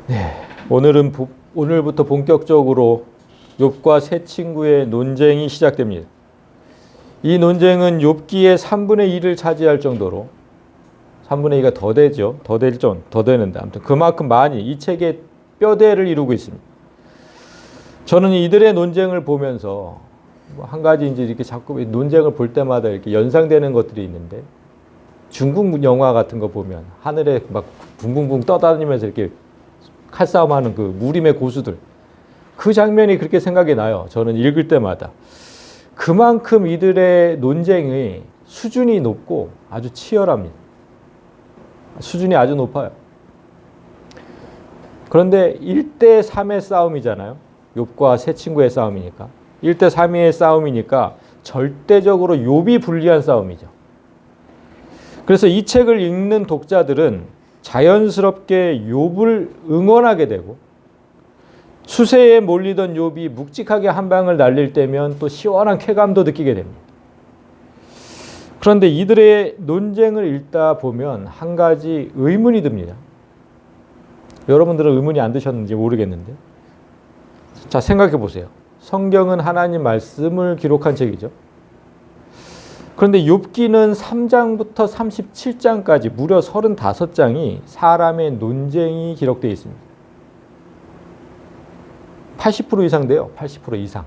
네, 오늘부터 본격적으로 욥과 세 친구의 논쟁이 시작됩니다. 이 논쟁은 욥기의 3분의 1을 차지할 정도로 3분의 2가 더 되죠. 더 되는데 아무튼 그만큼 많이 이 책의 뼈대를 이루고 있습니다. 저는 이들의 논쟁을 보면서 한 가지 이제 이렇게 자꾸 논쟁을 볼 때마다 이렇게 연상되는 것들이 있는데 중국 영화 같은 거 보면 하늘에 막 붕붕붕 떠다니면서 이렇게 칼싸움하는 그 무림의 고수들 그 장면이 그렇게 생각이 나요. 저는 읽을 때마다. 그만큼 이들의 논쟁의 수준이 높고 아주 치열합니다. 수준이 아주 높아요. 그런데 1대 3의 싸움이잖아요. 욥과 세 친구의 싸움이니까. 1대 3의 싸움이니까 절대적으로 욥이 불리한 싸움이죠. 그래서 이 책을 읽는 독자들은 자연스럽게 욥을 응원하게 되고 수세에 몰리던 욥이 묵직하게 한 방을 날릴 때면 또 시원한 쾌감도 느끼게 됩니다. 그런데 이들의 논쟁을 읽다 보면 한 가지 의문이 듭니다. 여러분들은 의문이 안 드셨는지 모르겠는데 자, 생각해 보세요. 성경은 하나님 말씀을 기록한 책이죠. 그런데 욥기는 3장부터 37장까지 무려 35장이 사람의 논쟁이 기록되어 있습니다. 80% 이상 돼요. 80% 이상.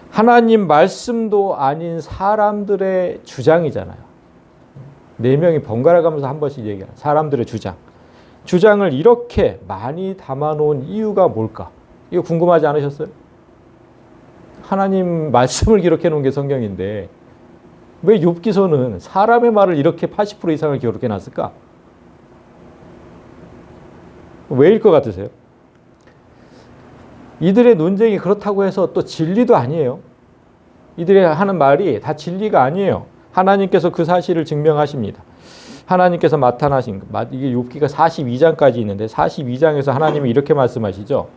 하나님 말씀도 아닌 사람들의 주장이잖아요. 4명이 번갈아 가면서 한 번씩 얘기하는 사람들의 주장. 주장을 이렇게 많이 담아놓은 이유가 뭘까? 이거 궁금하지 않으셨어요? 하나님 말씀을 기록해 놓은 게 성경인데 왜 욥기서는 사람의 말을 이렇게 80% 이상을 기록해 놨을까? 왜일 것 같으세요? 이들의 논쟁이 그렇다고 해서 또 진리도 아니에요. 이들이 하는 말이 다 진리가 아니에요. 하나님께서 그 사실을 증명하십니다. 하나님께서 나타나신 이게 욥기가 42장까지 있는데 42장에서 하나님이 이렇게 말씀하시죠.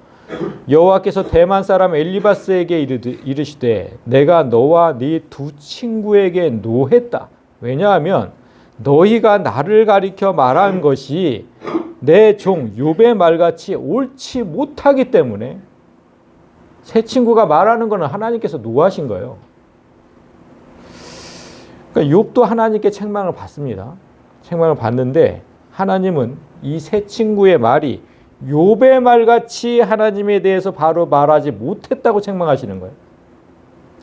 여호와께서 대만 사람 엘리바스에게 이르시되 내가 너와 네 두 친구에게 노했다. 왜냐하면 너희가 나를 가리켜 말한 것이 내 종 욥의 말같이 옳지 못하기 때문에 세 친구가 말하는 것은 하나님께서 노하신 거예요. 그러니까 욥도 하나님께 책망을 받습니다. 책망을 받는데 하나님은 이 세 친구의 말이 욥의 말같이 하나님에 대해서 바로 말하지 못했다고 책망하시는 거예요.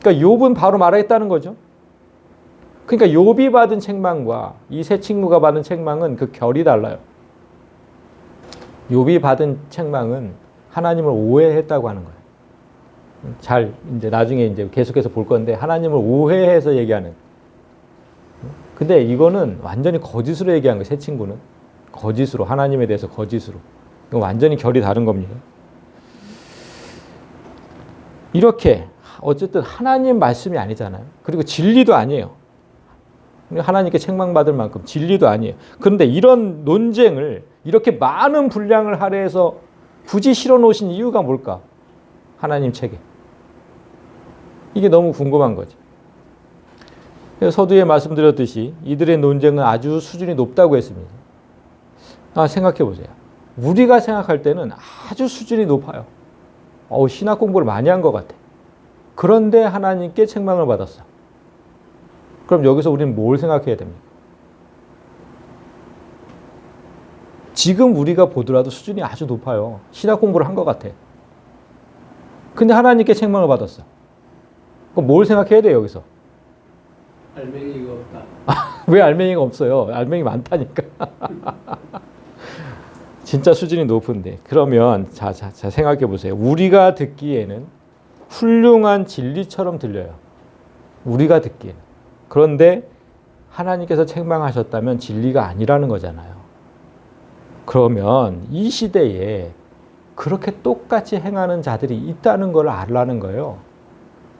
그러니까 욥은 바로 말했다는 거죠. 그러니까 욥이 받은 책망과 이 세 친구가 받은 책망은 그 결이 달라요. 욥이 받은 책망은 하나님을 오해했다고 하는 거예요. 잘 이제 나중에 이제 계속해서 볼 건데 하나님을 오해해서 얘기하는. 근데 이거는 완전히 거짓으로 얘기한 거예요. 세 친구는 거짓으로 하나님에 대해서 거짓으로. 이거 완전히 결이 다른 겁니다. 이렇게 어쨌든 하나님 말씀이 아니잖아요. 그리고 진리도 아니에요. 하나님께 책망받을 만큼 진리도 아니에요. 그런데 이런 논쟁을 이렇게 많은 분량을 할애해서 굳이 실어놓으신 이유가 뭘까? 하나님 책에. 이게 너무 궁금한 거죠. 서두에 말씀드렸듯이 이들의 논쟁은 아주 수준이 높다고 했습니다. 생각해 보세요. 우리가 생각할 때는 아주 수준이 높아요. 신학 공부를 많이 한 것 같아. 그런데 하나님께 책망을 받았어. 그럼 여기서 우리는 뭘 생각해야 됩니까? 지금 우리가 보더라도 수준이 아주 높아요. 신학 공부를 한 것 같아. 근데 하나님께 책망을 받았어. 그럼 뭘 생각해야 돼요, 여기서? 알맹이가 없다. 왜 알맹이가 없어요? 알맹이 많다니까. 진짜 수준이 높은데. 그러면 자 생각해 보세요. 우리가 듣기에는 훌륭한 진리처럼 들려요. 우리가 듣기에는. 그런데 하나님께서 책망하셨다면 진리가 아니라는 거잖아요. 그러면 이 시대에 그렇게 똑같이 행하는 자들이 있다는 걸 알라는 거예요.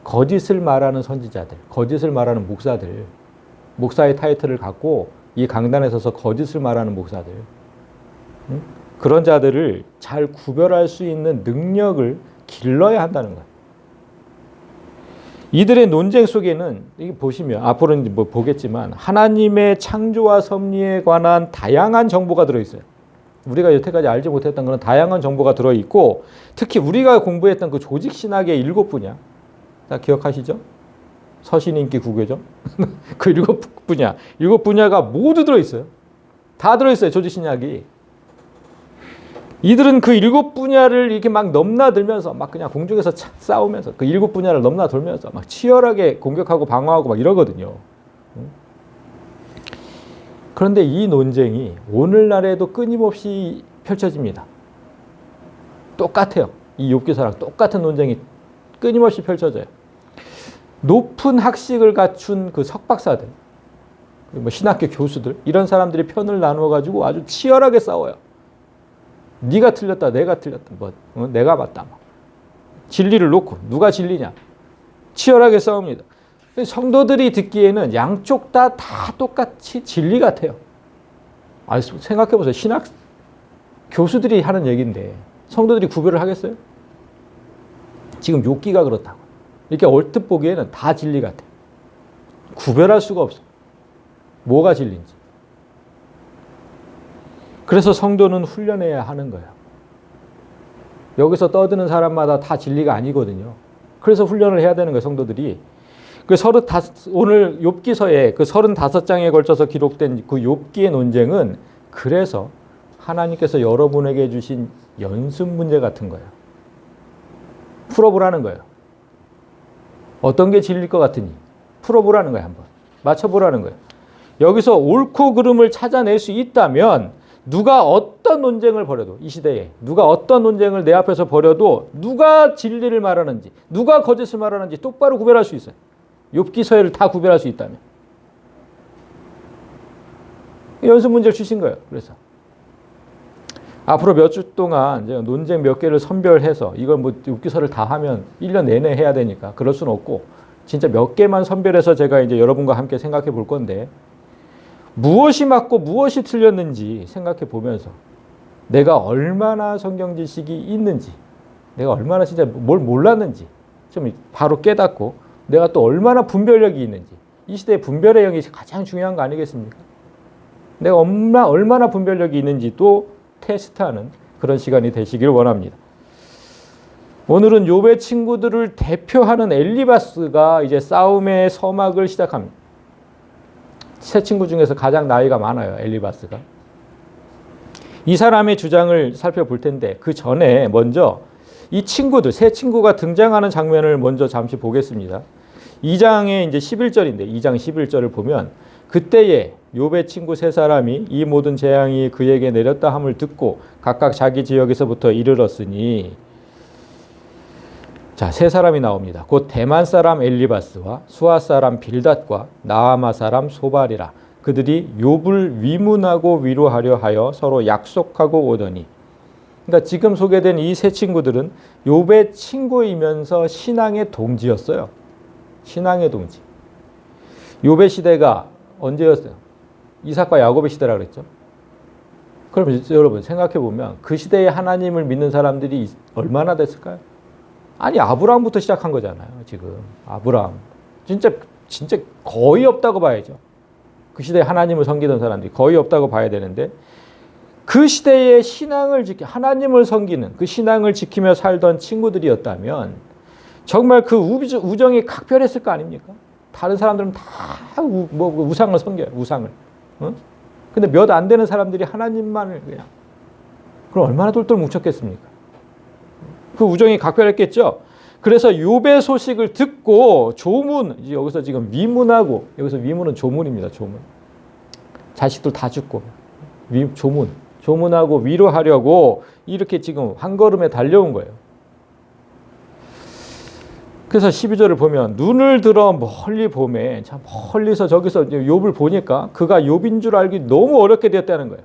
거짓을 말하는 선지자들, 거짓을 말하는 목사들, 목사의 타이틀을 갖고 이 강단에 서서 거짓을 말하는 목사들, 그런 자들을 잘 구별할 수 있는 능력을 길러야 한다는 거예요. 이들의 논쟁 속에는 이게 보시면 앞으로는 보겠지만 하나님의 창조와 섭리에 관한 다양한 정보가 들어있어요. 우리가 여태까지 알지 못했던 그런 다양한 정보가 들어있고, 특히 우리가 공부했던 그 조직신학의 7분야, 다 기억하시죠? 서신인기 구교죠? 그 7분야가 모두 들어있어요. 다 들어있어요, 조직신학이. 이들은 그 7분야를 이렇게 막 넘나들면서 막 그냥 공중에서 싸우면서 그 7분야를 넘나돌면서 막 치열하게 공격하고 방어하고 막 이러거든요. 그런데 이 논쟁이 오늘날에도 끊임없이 펼쳐집니다. 똑같아요. 이 욥기서랑 똑같은 논쟁이 끊임없이 펼쳐져요. 높은 학식을 갖춘 그 석박사들, 뭐 신학교 교수들, 이런 사람들이 편을 나누어 가지고 아주 치열하게 싸워요. 네가 틀렸다, 내가 틀렸다, 내가 맞다. 진리를 놓고 누가 진리냐, 치열하게 싸웁니다. 성도들이 듣기에는 양쪽 다 똑같이 진리 같아요. 생각해보세요. 신학 교수들이 하는 얘기인데 성도들이 구별을 하겠어요? 지금 욥기가 그렇다고. 이렇게 얼뜻 보기에는 다 진리 같아요. 구별할 수가 없어. 뭐가 진리인지. 그래서 성도는 훈련해야 하는 거예요. 여기서 떠드는 사람마다 다 진리가 아니거든요. 그래서 훈련을 해야 되는 거예요, 성도들이. 오늘 욥기서에 그 35장에 걸쳐서 기록된 그 욥기의 논쟁은 그래서 하나님께서 여러분에게 주신 연습 문제 같은 거예요. 풀어보라는 거예요. 어떤 게 진리일 것 같으니 풀어보라는 거예요. 한번 맞춰보라는 거예요. 여기서 옳고 그름을 찾아낼 수 있다면 누가 어떤 논쟁을 벌여도, 이 시대에 누가 어떤 논쟁을 내 앞에서 벌여도 누가 진리를 말하는지 누가 거짓을 말하는지 똑바로 구별할 수 있어요. 욥기서를 다 구별할 수 있다면. 연습 문제를 주신 거예요. 그래서 앞으로 몇 주 동안 이제 논쟁 몇 개를 선별해서 이걸 뭐 욥기서를 다 하면 1년 내내 해야 되니까 그럴 수는 없고 진짜 몇 개만 선별해서 제가 이제 여러분과 함께 생각해 볼 건데, 무엇이 맞고 무엇이 틀렸는지 생각해 보면서 내가 얼마나 성경 지식이 있는지, 내가 얼마나 진짜 뭘 몰랐는지 좀 바로 깨닫고 내가 또 얼마나 분별력이 있는지, 이 시대의 분별의 영이 가장 중요한 거 아니겠습니까? 내가 얼마나 분별력이 있는지 또 테스트하는 그런 시간이 되시길 원합니다. 오늘은 욥의 친구들을 대표하는 엘리바스가 이제 싸움의 서막을 시작합니다. 세 친구 중에서 가장 나이가 많아요, 엘리바스가. 이 사람의 주장을 살펴볼 텐데 그 전에 먼저 이 친구들, 세 친구가 등장하는 장면을 먼저 잠시 보겠습니다. 2장의 이제 11절인데 2장 11절을 보면 그때에 욥의 친구 세 사람이 이 모든 재앙이 그에게 내렸다 함을 듣고 각각 자기 지역에서부터 이르렀으니, 자, 세 사람이 나옵니다. 곧 대만 사람 엘리바스와 수아 사람 빌닷과 나아마 사람 소발이라. 그들이 욥을 위문하고 위로하려 하여 서로 약속하고 오더니. 그러니까 지금 소개된 이 세 친구들은 욥의 친구이면서 신앙의 동지였어요. 신앙의 동지. 욥의 시대가 언제였어요? 이삭과 야곱의 시대라 그랬죠. 그럼 여러분 생각해 보면 그 시대에 하나님을 믿는 사람들이 얼마나 됐을까요? 아니, 아브라함부터 시작한 거잖아요. 지금 아브라함 진짜 거의 없다고 봐야죠. 그 시대에 하나님을 섬기던 사람들이 거의 없다고 봐야 되는데, 그 시대의 신앙을 하나님을 섬기는 그 신앙을 지키며 살던 친구들이었다면 정말 그 우정이 각별했을 거 아닙니까? 다른 사람들은 다 우상을 섬겨요. 우상을. 근데 몇 안 되는 사람들이 하나님만을 그냥. 그럼 얼마나 똘똘 뭉쳤겠습니까? 그 우정이 각별했겠죠. 그래서 욥의 소식을 듣고 조문, 여기서 지금 위문하고, 여기서 위문은 조문입니다. 조문. 자식들 다 죽고 조문하고 위로하려고 이렇게 지금 한 걸음에 달려온 거예요. 그래서 12절을 보면 눈을 들어 멀리 보매, 참 멀리서 저기서 욥을 보니까 그가 욥인 줄 알기 너무 어렵게 되었다는 거예요.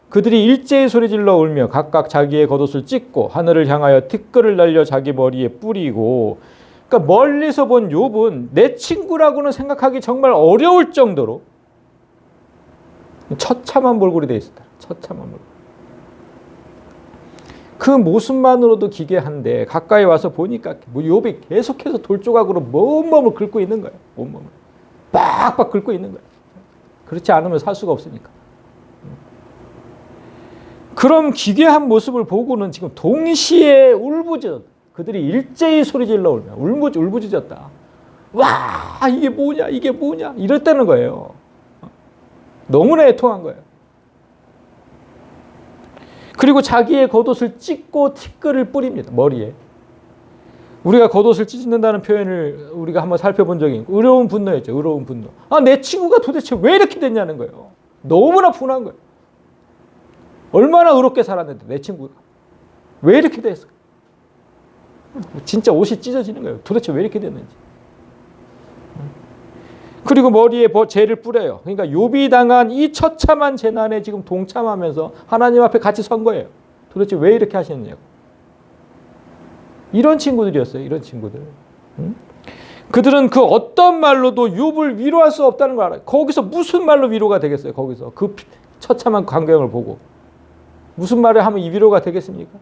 그들이 일제히 소리질러 울며 각각 자기의 겉옷을 찢고 하늘을 향하여 티끌을 날려 자기 머리에 뿌리고. 그러니까 멀리서 본 욥은 내 친구라고는 생각하기 정말 어려울 정도로 처참한 몰골이 되어 있었다. 처참한 몰골. 그 모습만으로도 기괴한데 가까이 와서 보니까 욥이 계속해서 돌조각으로 몸을 긁고 있는 거예요. 몸을 빡빡 긁고 있는 거예요. 그렇지 않으면 살 수가 없으니까. 그런 기괴한 모습을 보고는 지금 동시에 울부짖었다. 그들이 일제히 소리질러 울부짖었다. 와, 이게 뭐냐, 이게 뭐냐, 이랬다는 거예요. 너무나 애통한 거예요. 그리고 자기의 겉옷을 찢고 티끌을 뿌립니다. 머리에. 우리가 겉옷을 찢는다는 표현을 우리가 한번 살펴본 적이 있고, 의로운 분노였죠. 의로운 분노. 아, 내 친구가 도대체 왜 이렇게 됐냐는 거예요. 너무나 분한 거예요. 얼마나 의롭게 살았는데 내 친구가 왜 이렇게 됐을까? 진짜 옷이 찢어지는 거예요. 도대체 왜 이렇게 됐는지. 그리고 머리에 재를 뿌려요. 그러니까 욥이 당한 이 처참한 재난에 지금 동참하면서 하나님 앞에 같이 선 거예요. 도대체 왜 이렇게 하셨냐고. 이런 친구들이었어요. 이런 친구들. 그들은 그 어떤 말로도 욥을 위로할 수 없다는 걸 알아요. 거기서 무슨 말로 위로가 되겠어요. 거기서 그 처참한 광경을 보고 무슨 말을 하면 이 위로가 되겠습니까?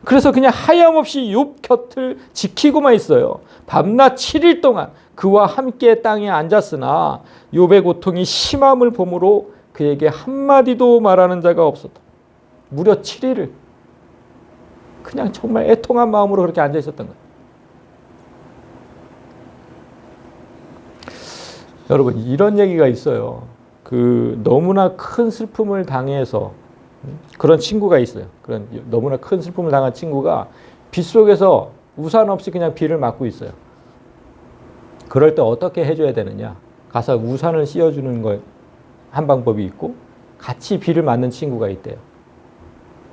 그래서 그냥 하염없이 욥 곁을 지키고만 있어요. 밤낮 7일 동안 그와 함께 땅에 앉았으나 욥의 고통이 심함을 보므로 그에게 한마디도 말하는 자가 없었다. 무려 7일을 그냥 정말 애통한 마음으로 그렇게 앉아 있었던 거예요. 여러분, 이런 얘기가 있어요. 그 너무나 큰 슬픔을 당해서 그런 친구가 있어요. 그런 너무나 큰 슬픔을 당한 친구가 빗속에서 우산 없이 그냥 비를 맞고 있어요. 그럴 때 어떻게 해줘야 되느냐? 가서 우산을 씌워주는 거 한 방법이 있고, 같이 비를 맞는 친구가 있대요.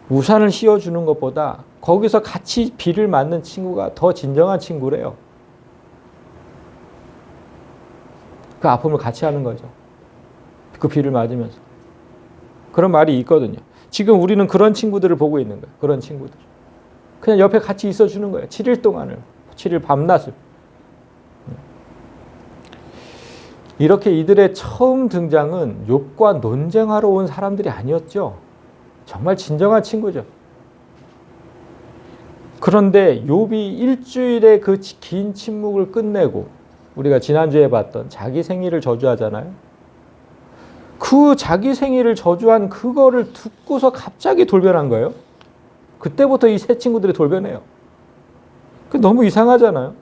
우산을 씌워주는 것보다 거기서 같이 비를 맞는 친구가 더 진정한 친구래요. 그 아픔을 같이 하는 거죠. 그 비를 맞으면서. 그런 말이 있거든요. 지금 우리는 그런 친구들을 보고 있는 거예요. 그런 친구들. 그냥 옆에 같이 있어주는 거예요. 7일 동안을. 7일 밤낮을. 이렇게 이들의 처음 등장은 욥과 논쟁하러 온 사람들이 아니었죠. 정말 진정한 친구죠. 그런데 욥이 일주일의 그 긴 침묵을 끝내고 우리가 지난주에 봤던 자기 생일을 저주하잖아요. 그 자기 생일을 저주한 그거를 듣고서 갑자기 돌변한 거예요. 그때부터 이 세 친구들이 돌변해요. 그 너무 이상하잖아요.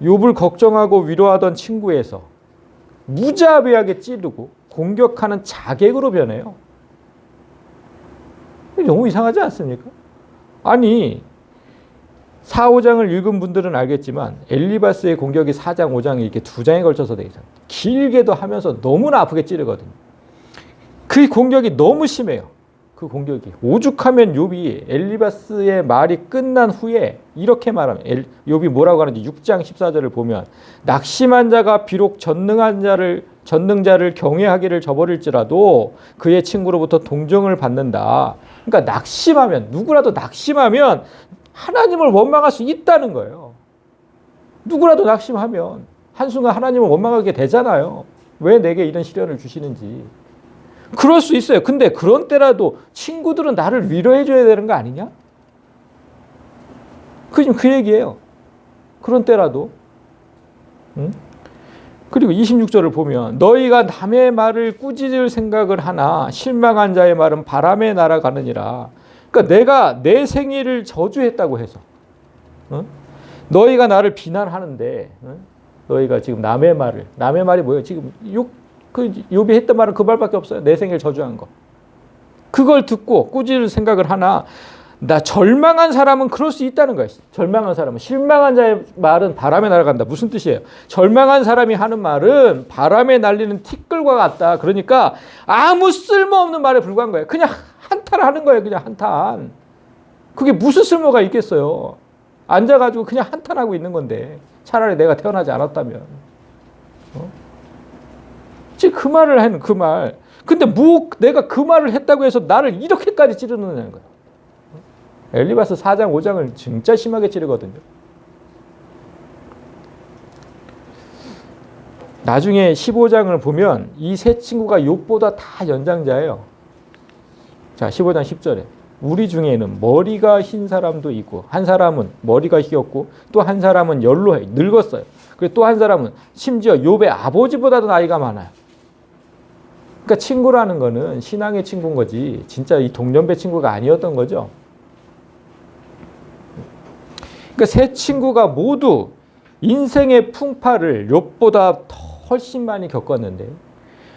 욥을 걱정하고 위로하던 친구에서 무자비하게 찌르고 공격하는 자객으로 변해요. 너무 이상하지 않습니까? 아니, 4, 5장을 읽은 분들은 알겠지만 엘리바스의 공격이 4장, 5장 이렇게 2장에 걸쳐서 되잖아요. 길게도 하면서 너무나 아프게 찌르거든요. 그 공격이 너무 심해요. 그 공격이. 오죽하면 욥이 엘리바스의 말이 끝난 후에 이렇게 말하면, 욥이 뭐라고 하는지 6장 14절을 보면, 낙심한 자가 비록 전능자를 경외하기를 저버릴지라도 그의 친구로부터 동정을 받는다. 그러니까 낙심하면, 누구라도 낙심하면 하나님을 원망할 수 있다는 거예요. 누구라도 낙심하면 한순간 하나님을 원망하게 되잖아요. 왜 내게 이런 시련을 주시는지. 그럴 수 있어요. 근데 그런 때라도 친구들은 나를 위로해 줘야 되는 거 아니냐? 그 얘기예요. 그런 때라도. 응? 그리고 26절을 보면 너희가 남의 말을 꾸짖을 생각을 하나 실망한 자의 말은 바람에 날아가느니라. 그러니까 내가 내 생일을 저주했다고 해서 너희가 나를 비난하는데 너희가 지금 남의 말이 뭐예요? 지금 욥이 했던 말은 그 말밖에 없어요. 내 생일 저주한 거. 그걸 듣고 꾸짖을 생각을 하나 나 절망한 사람은 그럴 수 있다는 거예요. 절망한 사람은. 실망한 자의 말은 바람에 날아간다. 무슨 뜻이에요? 절망한 사람이 하는 말은 바람에 날리는 티끌과 같다. 그러니까 아무 쓸모없는 말에 불과한 거예요. 그냥 한탄하는 거예요. 그냥 한탄. 그게 무슨 쓸모가 있겠어요. 앉아가지고 그냥 한탄하고 있는 건데 차라리 내가 태어나지 않았다면. 지금 그 말을 하는 그 말. 근데 내가 그 말을 했다고 해서 나를 이렇게까지 찌르느냐는 거예요. 엘리바스 4장, 5장을 진짜 심하게 찌르거든요. 나중에 15장을 보면 이 세 친구가 욥보다 다 연장자예요. 자, 15장 10절에 우리 중에는 머리가 흰 사람도 있고 한 사람은 머리가 휘었고 또 한 사람은 연로해 늙었어요. 그리고 또 한 사람은 심지어 욥의 아버지보다도 나이가 많아요. 그러니까 친구라는 거는 신앙의 친구인 거지 진짜 이 동년배 친구가 아니었던 거죠. 그러니까 세 친구가 모두 인생의 풍파를 욥보다 훨씬 많이 겪었는데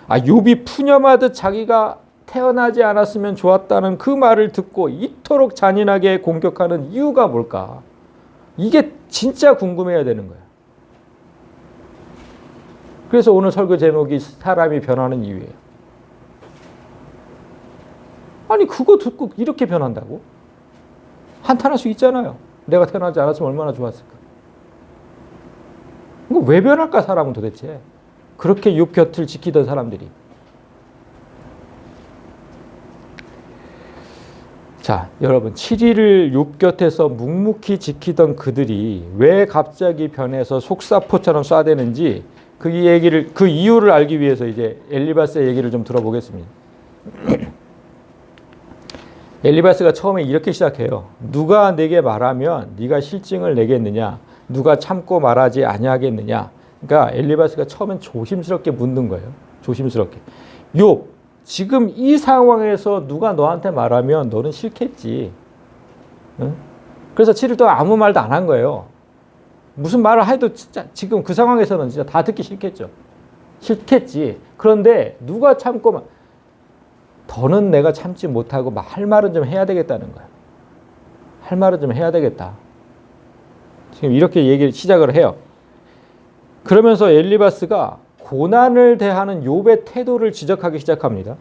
욥이 푸념하듯 자기가 태어나지 않았으면 좋았다는 그 말을 듣고 이토록 잔인하게 공격하는 이유가 뭘까? 이게 진짜 궁금해야 되는 거야. 그래서 오늘 설교 제목이 사람이 변하는 이유예요. 아니 그거 듣고 이렇게 변한다고? 한탄할 수 있잖아요. 내가 태어나지 않았으면 얼마나 좋았을까? 이거 왜 변할까 사람은 도대체? 그렇게 욥 곁을 지키던 사람들이. 자, 여러분 7일을 욥 곁에서 묵묵히 지키던 그들이 왜 갑자기 변해서 속사포처럼 쏴대는지 그 이유를 알기 위해서 이제 엘리바스의 얘기를 좀 들어보겠습니다. 엘리바스가 처음에 이렇게 시작해요. 누가 내게 말하면 네가 실증을 내겠느냐? 누가 참고 말하지 아니하겠느냐? 그러니까 엘리바스가 처음엔 조심스럽게 묻는 거예요. 조심스럽게. 욥, 지금 이 상황에서 누가 너한테 말하면 너는 싫겠지. 응? 그래서 7일 동안 아무 말도 안 한 거예요. 무슨 말을 해도 진짜 지금 그 상황에서는 진짜 다 듣기 싫겠죠. 싫겠지. 그런데 누가 참고 더는 내가 참지 못하고 할 말은 좀 해야 되겠다는 거야. 할 말은 좀 해야 되겠다. 지금 이렇게 얘기를 시작을 해요. 그러면서 엘리바스가 고난을 대하는 욥의 태도를 지적하기 시작합니다.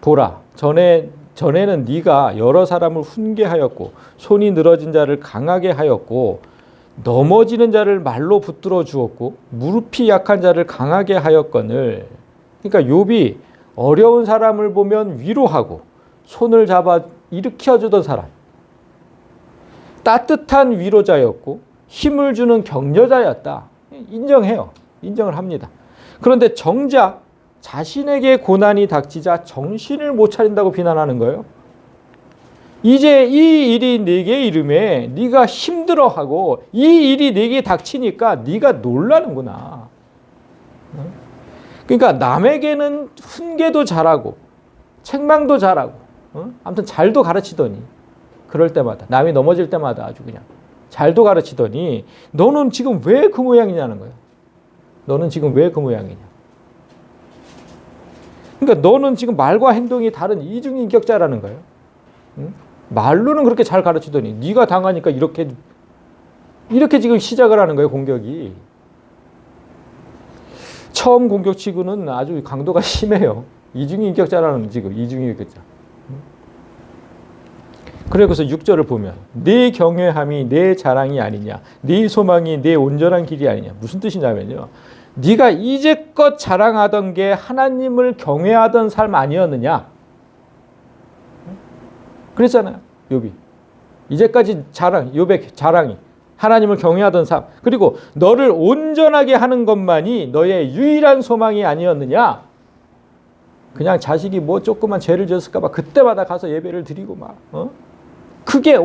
보라, 전에는 네가 여러 사람을 훈계하였고 손이 늘어진 자를 강하게 하였고 넘어지는 자를 말로 붙들어 주었고 무릎이 약한 자를 강하게 하였거늘. 그러니까 욥이 어려운 사람을 보면 위로하고 손을 잡아 일으켜 주던 사람. 따뜻한 위로자였고 힘을 주는 격려자였다. 인정해요. 인정을 합니다. 그런데 정작 자신에게 고난이 닥치자 정신을 못 차린다고 비난하는 거예요. 이제 이 일이 내게 이름에 네가 힘들어하고 이 일이 내게 닥치니까 네가 놀라는구나. 그러니까 남에게는 훈계도 잘하고 책망도 잘하고 아무튼 잘도 가르치더니 그럴 때마다 남이 넘어질 때마다 아주 그냥 잘도 가르치더니 너는 지금 왜 그 모양이냐는 거예요. 너는 지금 왜 그 모양이냐. 그러니까 너는 지금 말과 행동이 다른 이중인격자라는 거예요. 말로는 그렇게 잘 가르치더니 네가 당하니까 이렇게 지금 시작을 하는 거예요. 공격이. 처음 공격치고는 아주 강도가 심해요. 이중인격자라는 지금 이중인격자. 그래서 6절을 보면 내 경외함이 내 자랑이 아니냐, 네 소망이 내 온전한 길이 아니냐. 무슨 뜻이냐면요, 네가 이제껏 자랑하던 게 하나님을 경외하던 삶 아니었느냐. 그랬잖아요, 욥이. 이제까지 욥의 자랑이 하나님을 경외하던 삶, 그리고 너를 온전하게 하는 것만이 너의 유일한 소망이 아니었느냐. 그냥 자식이 뭐 조그만 죄를 지었을까 봐 그때마다 가서 예배를 드리고 막 그게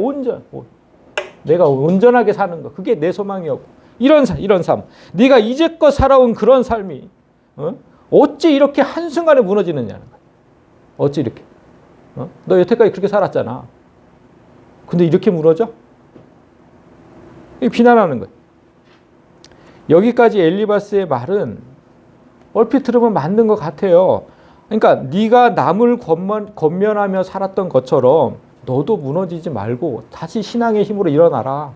내가 온전하게 사는 거, 그게 내 소망이었고, 이런 삶, 네가 이제껏 살아온 그런 삶이 어찌 이렇게 한순간에 무너지느냐는 거야. 어찌 이렇게. 너 여태까지 그렇게 살았잖아. 근데 이렇게 무너져? 비난하는 거예요. 여기까지 엘리바스의 말은 얼핏 들으면 맞는 것 같아요. 그러니까 네가 남을 권면하며 살았던 것처럼 너도 무너지지 말고 다시 신앙의 힘으로 일어나라.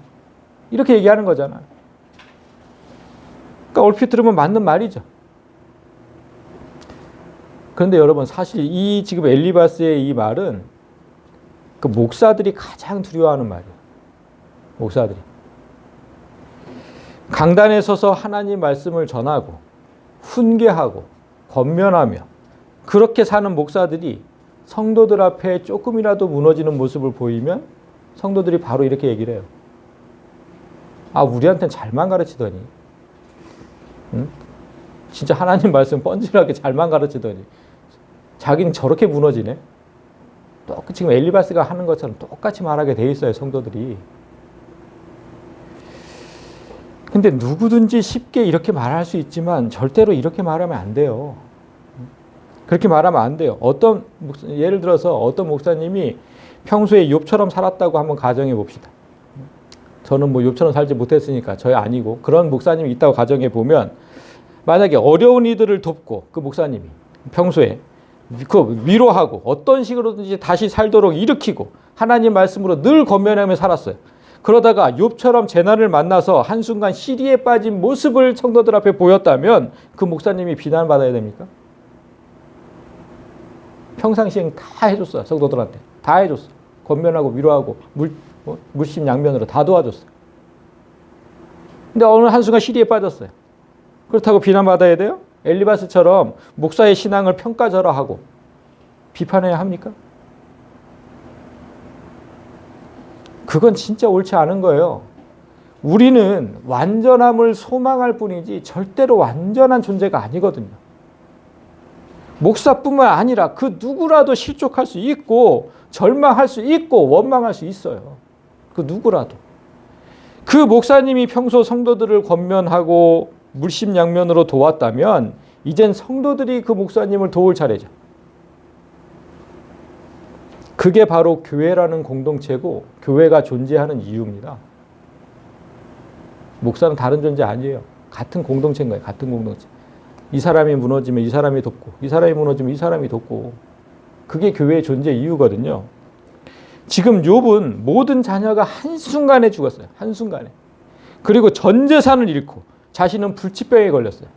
이렇게 얘기하는 거잖아요. 그러니까 얼핏 들으면 맞는 말이죠. 그런데 여러분, 사실 이 지금 엘리바스의 이 말은 그 목사들이 가장 두려워하는 말이에요. 목사들이. 강단에 서서 하나님 말씀을 전하고 훈계하고 권면하며 그렇게 사는 목사들이 성도들 앞에 조금이라도 무너지는 모습을 보이면 성도들이 바로 이렇게 얘기를 해요. 우리한테는 잘만 가르치더니, 진짜 하나님 말씀 뻔질하게 잘만 가르치더니 자기는 저렇게 무너지네. 지금 엘리바스가 하는 것처럼 똑같이 말하게 돼 있어요, 성도들이. 근데 누구든지 쉽게 이렇게 말할 수 있지만 절대로 이렇게 말하면 안 돼요. 그렇게 말하면 안 돼요. 예를 들어서 어떤 목사님이 평소에 욥처럼 살았다고 한번 가정해 봅시다. 저는 뭐 욥처럼 살지 못했으니까 저희 아니고 그런 목사님이 있다고 가정해 보면 만약에 어려운 이들을 돕고 그 목사님이 평소에 그 위로하고 어떤 식으로든지 다시 살도록 일으키고 하나님 말씀으로 늘 권면하며 살았어요. 그러다가 욥처럼 재난을 만나서 한순간 시리에 빠진 모습을 성도들 앞에 보였다면 그 목사님이 비난받아야 됩니까? 평상시에 다 해줬어요. 성도들한테 다 해줬어. 권면하고 위로하고 물심양면으로 다 도와줬어요. 근데 어느 한순간 시리에 빠졌어요. 그렇다고 비난받아야 돼요? 엘리바스처럼 목사의 신앙을 평가절하하고 비판해야 합니까? 그건 진짜 옳지 않은 거예요. 우리는 완전함을 소망할 뿐이지 절대로 완전한 존재가 아니거든요. 목사뿐만 아니라 그 누구라도 실족할 수 있고 절망할 수 있고 원망할 수 있어요. 그 누구라도. 그 목사님이 평소 성도들을 권면하고 물심양면으로 도왔다면 이젠 성도들이 그 목사님을 도울 차례죠. 그게 바로 교회라는 공동체고 교회가 존재하는 이유입니다. 목사는 다른 존재 아니에요. 같은 공동체인 거예요. 같은 공동체. 이 사람이 무너지면 이 사람이 돕고 이 사람이 무너지면 이 사람이 돕고 그게 교회의 존재 이유거든요. 지금 욥은 모든 자녀가 한순간에 죽었어요. 한순간에. 그리고 전 재산을 잃고 자신은 불치병에 걸렸어요.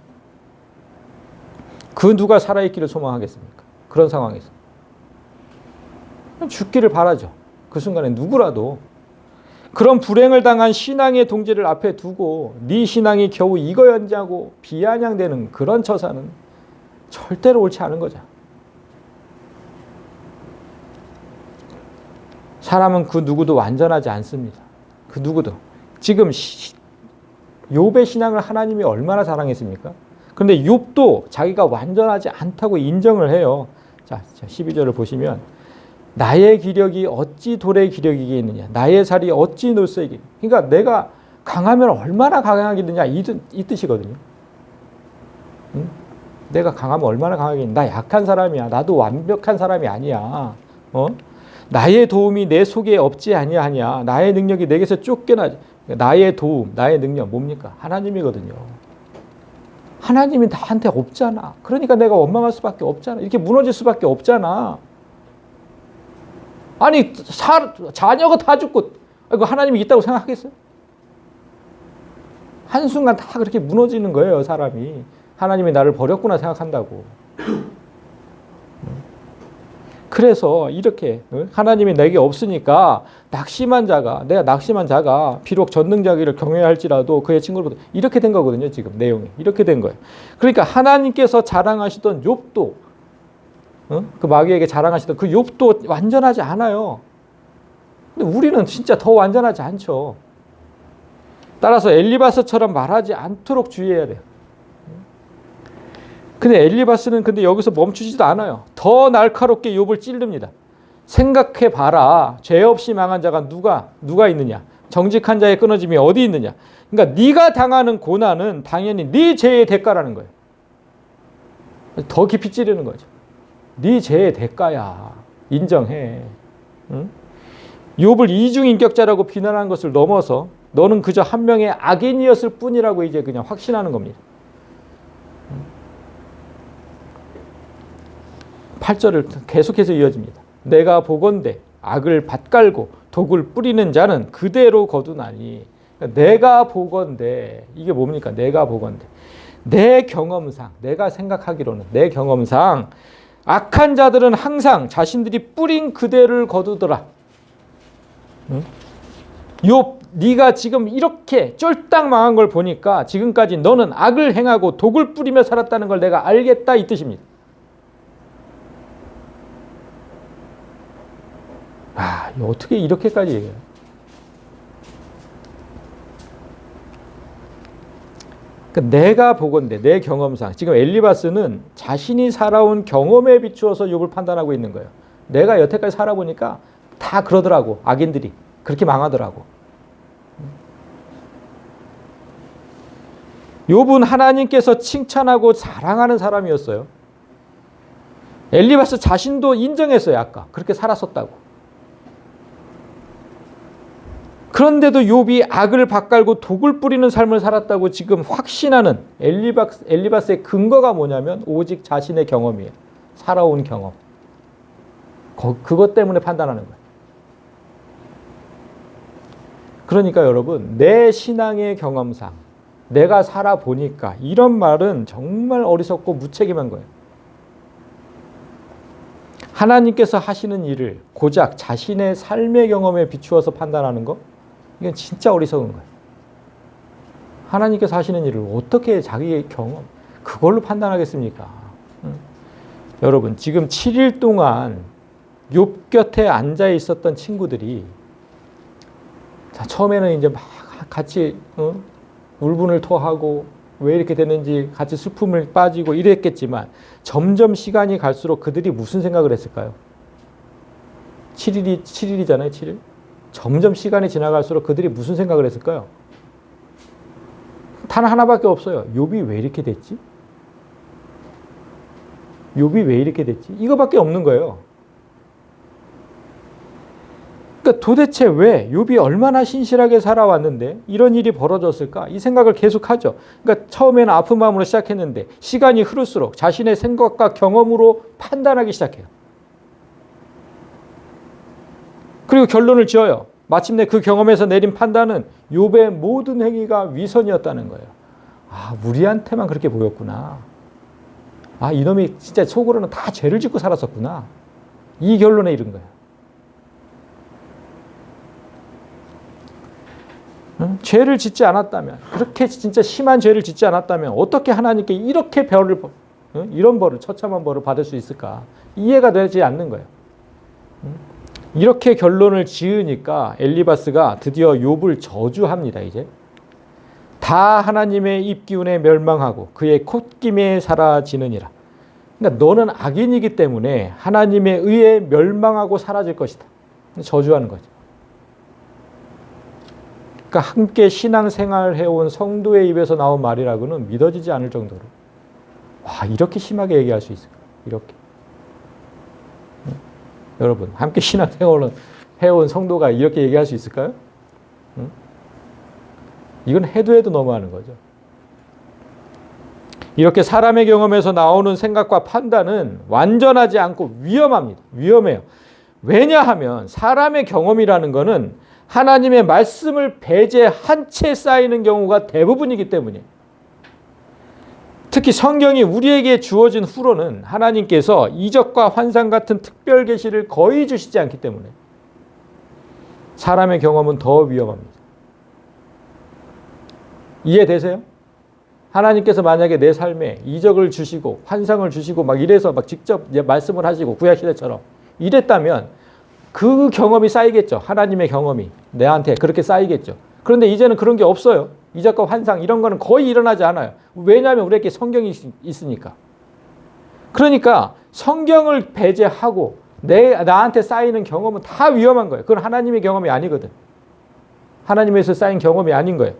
그 누가 살아있기를 소망하겠습니까? 그런 상황에서. 죽기를 바라죠. 그 순간에 누구라도. 그런 불행을 당한 신앙의 동지를 앞에 두고 네 신앙이 겨우 이거였냐고 비아냥대는 그런 처사는 절대로 옳지 않은 거죠. 사람은 그 누구도 완전하지 않습니다. 그 누구도. 지금 욥의 신앙을 하나님이 얼마나 사랑했습니까? 그런데 욥도 자기가 완전하지 않다고 인정을 해요. 자, 12절을 보시면 나의 기력이 어찌 돌의 기력이겠느냐. 나의 살이 어찌 놀쇠이겠느냐. 그러니까 내가 강하면 얼마나 강하겠느냐 이 뜻이거든요. 응? 내가 강하면 얼마나 강하겠느냐. 나 약한 사람이야. 나도 완벽한 사람이 아니야. 나의 도움이 내 속에 없지 아니하냐. 나의 능력이 내게서 쫓겨나지. 나의 도움, 나의 능력 뭡니까? 하나님이거든요. 하나님이 나한테 없잖아. 그러니까 내가 원망할 수밖에 없잖아. 이렇게 무너질 수밖에 없잖아. 아니 자녀가 다 죽고 하나님이 있다고 생각하겠어요? 한순간 다 그렇게 무너지는 거예요. 사람이. 하나님이 나를 버렸구나 생각한다고. 그래서 이렇게 하나님이 내게 없으니까 내가 낙심한 자가 비록 전능자기를 경외할지라도 그의 친구로부터 이렇게 된 거거든요. 지금 내용이 이렇게 된 거예요. 그러니까 하나님께서 자랑하시던 욥도 그 마귀에게 자랑하시던 그 욥도 완전하지 않아요. 근데 우리는 진짜 더 완전하지 않죠. 따라서 엘리바스처럼 말하지 않도록 주의해야 돼요. 근데 엘리바스는 여기서 멈추지도 않아요. 더 날카롭게 욥을 찌릅니다. 생각해 봐라. 죄 없이 망한 자가 누가 있느냐? 정직한 자의 끊어짐이 어디 있느냐? 그러니까 네가 당하는 고난은 당연히 네 죄의 대가라는 거예요. 더 깊이 찌르는 거죠. 네 죄의 대가야. 인정해. 응? 욥을 이중인격자라고 비난한 것을 넘어서 너는 그저 한 명의 악인이었을 뿐이라고 이제 그냥 확신하는 겁니다. 8절을 계속해서 이어집니다. 내가 보건대 악을 밭갈고 독을 뿌리는 자는 그대로 거두나니. 내가 보건대 이게 뭡니까? 내가 보건대 내 경험상 내가 생각하기로는 내 경험상 악한 자들은 항상 자신들이 뿌린 그대를 거두더라. 응? 욥 네가 지금 이렇게 쫄딱 망한 걸 보니까 지금까지 너는 악을 행하고 독을 뿌리며 살았다는 걸 내가 알겠다 이 뜻입니다. 어떻게 이렇게까지 얘기해요? 그러니까 내가 보건대 내 경험상 지금 엘리바스는 자신이 살아온 경험에 비추어서 욥을 판단하고 있는 거예요. 내가 여태까지 살아보니까 다 그러더라고. 악인들이 그렇게 망하더라고. 욥은 하나님께서 칭찬하고 사랑하는 사람이었어요. 엘리바스 자신도 인정했어요. 아까 그렇게 살았었다고. 그런데도 욥이 악을 밭갈고 독을 뿌리는 삶을 살았다고 지금 확신하는 엘리바스의 근거가 뭐냐면 오직 자신의 경험이에요. 살아온 경험. 그것 때문에 판단하는 거예요. 그러니까 여러분, 내 신앙의 경험상 내가 살아보니까 이런 말은 정말 어리석고 무책임한 거예요. 하나님께서 하시는 일을 고작 자신의 삶의 경험에 비추어서 판단하는 거, 이건 진짜 어리석은 거예요. 하나님께서 하시는 일을 어떻게 자기의 경험, 그걸로 판단하겠습니까? 여러분, 지금 7일 동안 욥 곁에 앉아 있었던 친구들이 처음에는 이제 막 같이 울분을 토하고 왜 이렇게 됐는지 같이 슬픔을 빠지고 이랬겠지만 점점 시간이 갈수록 그들이 무슨 생각을 했을까요? 7일이잖아요, 7일. 점점 시간이 지나갈수록 그들이 무슨 생각을 했을까요? 단 하나밖에 없어요. 욥이 왜 이렇게 됐지? 욥이 왜 이렇게 됐지? 이거밖에 없는 거예요. 그러니까 도대체 왜 욥이 얼마나 신실하게 살아왔는데 이런 일이 벌어졌을까? 이 생각을 계속하죠. 그러니까 처음에는 아픈 마음으로 시작했는데 시간이 흐를수록 자신의 생각과 경험으로 판단하기 시작해요. 그리고 결론을 지어요. 마침내 그 경험에서 내린 판단은 욥의 모든 행위가 위선이었다는 거예요. 아, 우리한테만 그렇게 보였구나. 아, 이놈이 진짜 속으로는 다 죄를 짓고 살았었구나. 이 결론에 이른 거예요. 죄를 짓지 않았다면, 그렇게 진짜 심한 죄를 짓지 않았다면 어떻게 하나님께 이렇게 이런 벌을, 처참한 벌을 받을 수 있을까? 이해가 되지 않는 거예요. 이렇게 결론을 지으니까 엘리바스가 드디어 욥을 저주합니다. 이제 다 하나님의 입기운에 멸망하고 그의 콧김에 사라지느니라. 그러니까 너는 악인이기 때문에 하나님의 의에 멸망하고 사라질 것이다. 저주하는 거죠. 그러니까 함께 신앙생활 해온 성도의 입에서 나온 말이라고는 믿어지지 않을 정도로, 와, 이렇게 심하게 얘기할 수 있을까? 이렇게. 여러분, 함께 신앙생활을 해온 성도가 이렇게 얘기할 수 있을까요? 이건 해도 너무하는 거죠. 이렇게 사람의 경험에서 나오는 생각과 판단은 완전하지 않고 위험합니다. 위험해요. 왜냐하면 사람의 경험이라는 거는 하나님의 말씀을 배제한 채 쌓이는 경우가 대부분이기 때문이에요. 특히 성경이 우리에게 주어진 후로는 하나님께서 이적과 환상 같은 특별 계시를 거의 주시지 않기 때문에 사람의 경험은 더 위험합니다. 이해되세요? 하나님께서 만약에 내 삶에 이적을 주시고 환상을 주시고 막 이래서 막 직접 말씀을 하시고 구약시대처럼 이랬다면 그 경험이 쌓이겠죠. 하나님의 경험이 내한테 그렇게 쌓이겠죠. 그런데 이제는 그런 게 없어요. 이적과 환상 이런 거는 거의 일어나지 않아요. 왜냐하면 우리에게 성경이 있으니까. 그러니까 성경을 배제하고 나한테 쌓이는 경험은 다 위험한 거예요. 그건 하나님의 경험이 아니거든. 하나님에서 쌓인 경험이 아닌 거예요.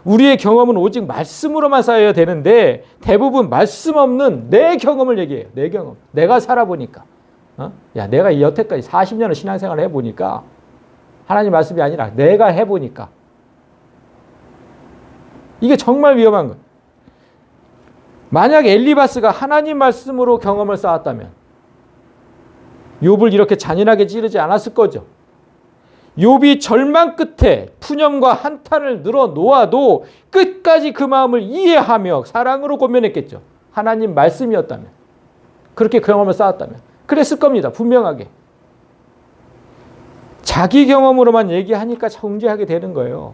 우리의 경험은 오직 말씀으로만 쌓여야 되는데 대부분 말씀 없는 내 경험을 얘기해요. 내 경험. 내가 살아보니까. 야, 내가 여태까지 40년을 신앙생활을 해보니까 하나님 말씀이 아니라 내가 해보니까. 이게 정말 위험한 거예요. 만약 엘리바스가 하나님 말씀으로 경험을 쌓았다면 욥을 이렇게 잔인하게 찌르지 않았을 거죠. 욥이 절망 끝에 푸념과 한탄을 늘어 놓아도 끝까지 그 마음을 이해하며 사랑으로 고면했겠죠. 하나님 말씀이었다면. 그렇게 경험을 쌓았다면. 그랬을 겁니다. 분명하게. 자기 경험으로만 얘기하니까 정죄하게 되는 거예요.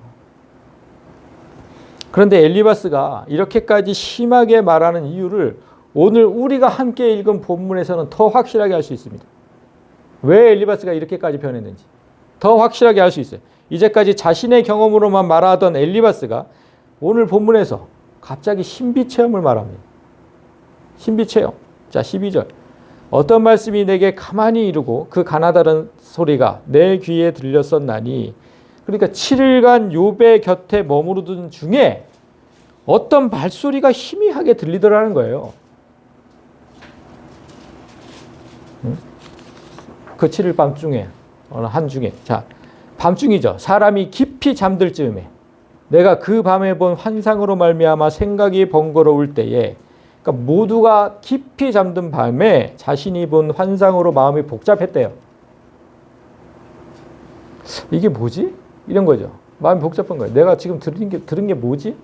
그런데 엘리바스가 이렇게까지 심하게 말하는 이유를 오늘 우리가 함께 읽은 본문에서는 더 확실하게 알 수 있습니다. 왜 엘리바스가 이렇게까지 변했는지 더 확실하게 알 수 있어요. 이제까지 자신의 경험으로만 말하던 엘리바스가 오늘 본문에서 갑자기 신비 체험을 말합니다. 신비 체험. 자, 12절. 어떤 말씀이 내게 가만히 이르고 그 가나다른 소리가 내 귀에 들렸었나니. 그러니까 7일간 욥의 곁에 머무르던 중에 어떤 발소리가 희미하게 들리더라는 거예요. 그 7일 밤중에 어느 한중에 자 밤중이죠. 사람이 깊이 잠들 즈음에 내가 그 밤에 본 환상으로 말미암아 생각이 번거로울 때에 그러니까 모두가 깊이 잠든 밤에 자신이 본 환상으로 마음이 복잡했대요. 이게 뭐지? 이런 거죠. 마음이 복잡한 거예요. 내가 지금 들은 게 뭐지?